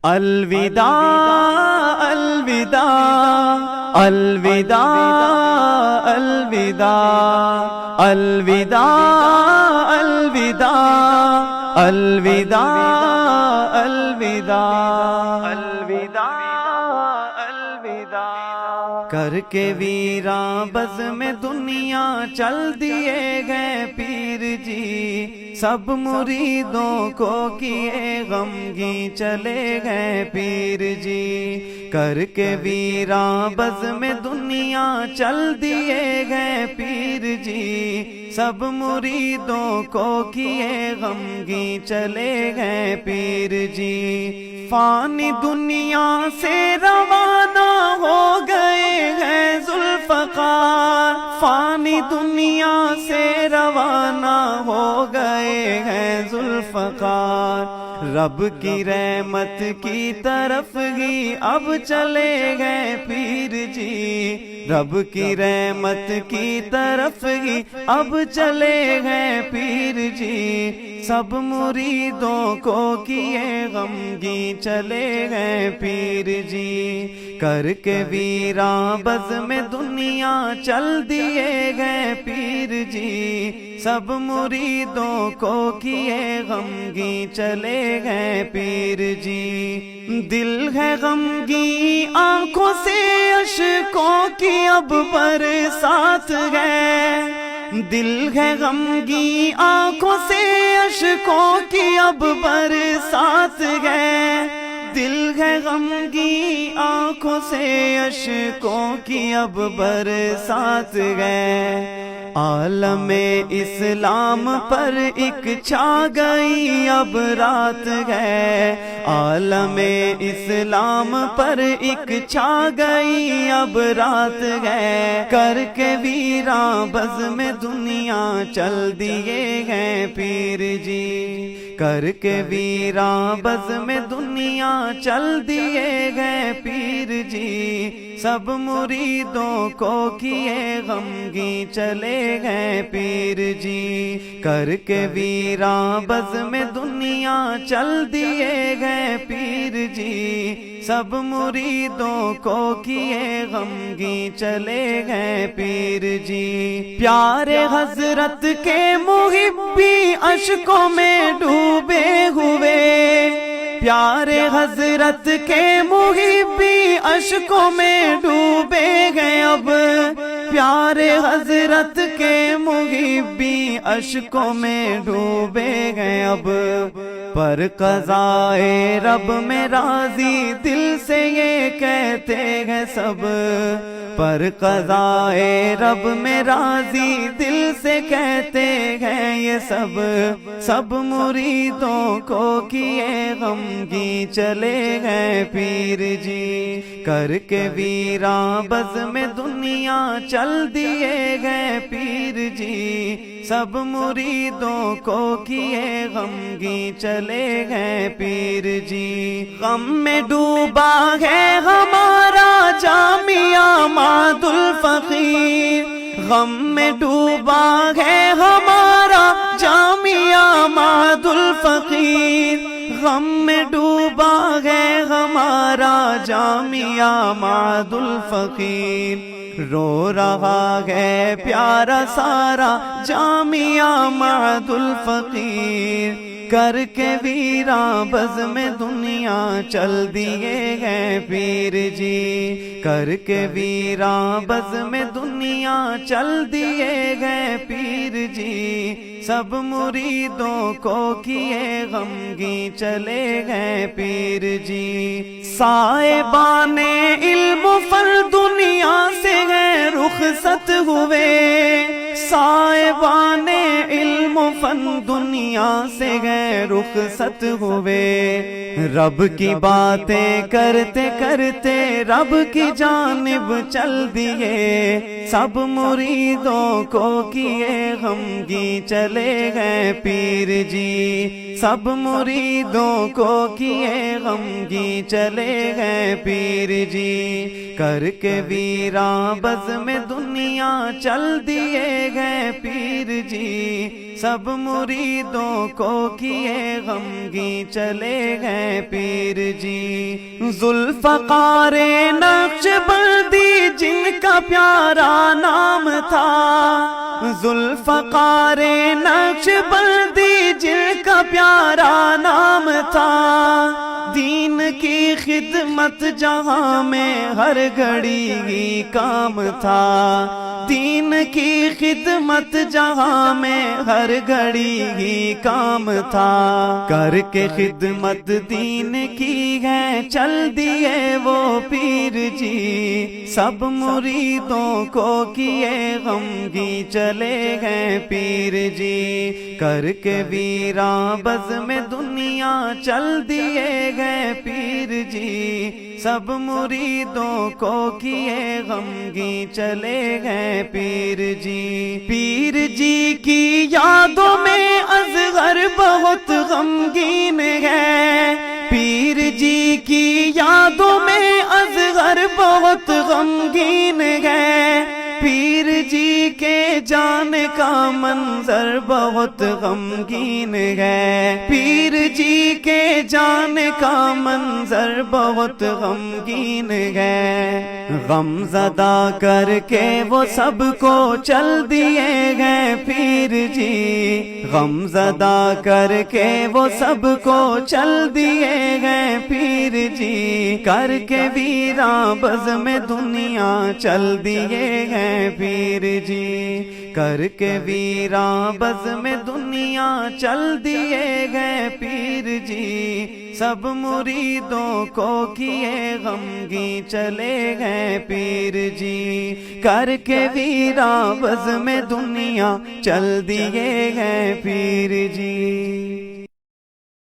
الوداع الوداع الوداع الوداع الوداع الوداع الوداع الوداع الوداع کر کے ویراں بز میں دنیا چل دیے گئے پیر جی، سب مریدوں کو کیے غمگین چلے گئے پیر جی، کر کے ویراں بز میں دنیا چل دیے گئے پیر جی، سب مریدوں کو کیے غمگین چلے گئے پیر جی، فانی دنیا سے روانہ ہو گئے ہیں ذوالفقار، فانی دنیا سے روانہ ہو گئے ہیں ذوالفقار، رب کی رحمت کی طرف ہی اب چلے گئے پیر جی، رب کی رحمت کی طرف ہی اب چلے گئے پیر جی، سب مریدوں کو کیے غمگین چلے گئے پیر جی، کر کے ویراں بز میں دنیا چل دیے گئے پیر جی، سب مریدوں کو کیے غمگین چلے گئے پیر جی، دل ہے غمگین آنکھوں سے اشکوں کی اب برسات ہے، دل ہے غمگین آنکھوں سے اشکوں کی اب برسات ہے، دل ہے غمگین آنکھوں سے اشکوں کی اب برسات ہے، عالم اسلام پر ایک چھا گئی اب رات ہے، عالم اسلام پر ایک چھا گئی اب رات ہے، کر کے ویراں بز میں دنیا چل دیے گئے پیر جی، کر کے ویراں بز میں دنیا چل دیے گئے پیر جی، سب مریدوں کو کیے غمگین چلے گئے پیر جی، کر کے ویراں بز میں دنیا چل دیے گئے پیر جی، سب مریدوں کو کیے غمگین چلے گئے پیر جی، پیارے حضرت کے محبی اشکوں میں ڈوبے ہوئے، پیارے حضرت کے محبی اشکوں میں ڈوبے گئے اب، پیارے حضرت کے محبی اشکوں میں ڈوبے گئے اب، پر قضائے رب میں راضی دل سے یہ کہتے ہیں سب، پر قضائے رب میں راضی دل سے کہتے ہیں یہ سب، سب مریدوں کو کیے غمگین چلے گئے پیر جی، کر کے ویراں بز میں دنیا چل دیے گئے پیر جی، سب مریدوں کو کیے غمگین چلے گئے پیر جی، غم میں ڈوبا ہے ہمارا جامعہ ماد الفقیر، غم میں ڈوبا ہے ہمارا جامعہ ماد الفقیر، غم میں ڈوبا ہے ہمارا جامعہ ماد الفقیر، رو رہا ہے پیارا سارا جامعہ ماد الفقیر، کر کے ویراں بز میں دنیا چل دیے گئے پیر جی، کر کے ویراں بز میں دنیا چل دیے گئے پیر جی، سب مریدوں کو کیے غمگین چلے گئے پیر جی، صاحبان علم و فن دنیا سے گئے رخصت ہوئے، صاحبان علم و فن دنیا سے گئے رخصت ہوئے، رب کی باتیں کرتے کرتے رب کی جانب چل دیے، سب مریدوں کو کیے غمگین چلے گئے پیر جی، سب مریدوں کو کیے غمگین چلے گئے پیر جی، کر کے ویراں بز میں دنیا چل دیے گئے پیر جی، سب مریدوں کو کیے غمگین چلے گئے پیر جی۔ ذوالفقار نقشبندی جن کا پیارا نام تھا، ذوالفقار نقشبندی جن کا پیارا نام تھا، دین کی خدمت جہاں میں ہر گھڑی ہی کام تھا، دین کی خدمت جہاں میں ہر گھڑی ہی کام تھا، کر کے خدمت دین کی ہے چل دیے وہ پیر جی، سب مریدوں کو کیے غمگین چلے گئے پیر جی، کر کے ویراں بز میں دنیا چل دیے گئے پیر جی، سب مریدوں کو کیے غمگین چلے گئے پیر جی۔ پیر جی کی یادوں میں اصغر بہت غمگین ہے، پیر جی کی یادوں میں اصغر بہت غمگین ہے، پیر جی کے جانے کا منظر بہت غمگین ہے، پیر جی کے جانے کا منظر بہت غمگین ہے، غم زدہ کر کے وہ سب کو چل دیے گئے پیر جی، غم زدہ کر کے وہ سب کو چل دیے گئے پیر جی، کر کے ویراں بز میں دنیا چل دیے گئے پیر جی، کر کے ویراں بز میں دنیا چل دیے گئے پیر جی، سب مریدوں کو کیے غمگین چلے گئے پیر جی، کر کے ویراں بز میں دنیا چل دیے گئے پیر جی۔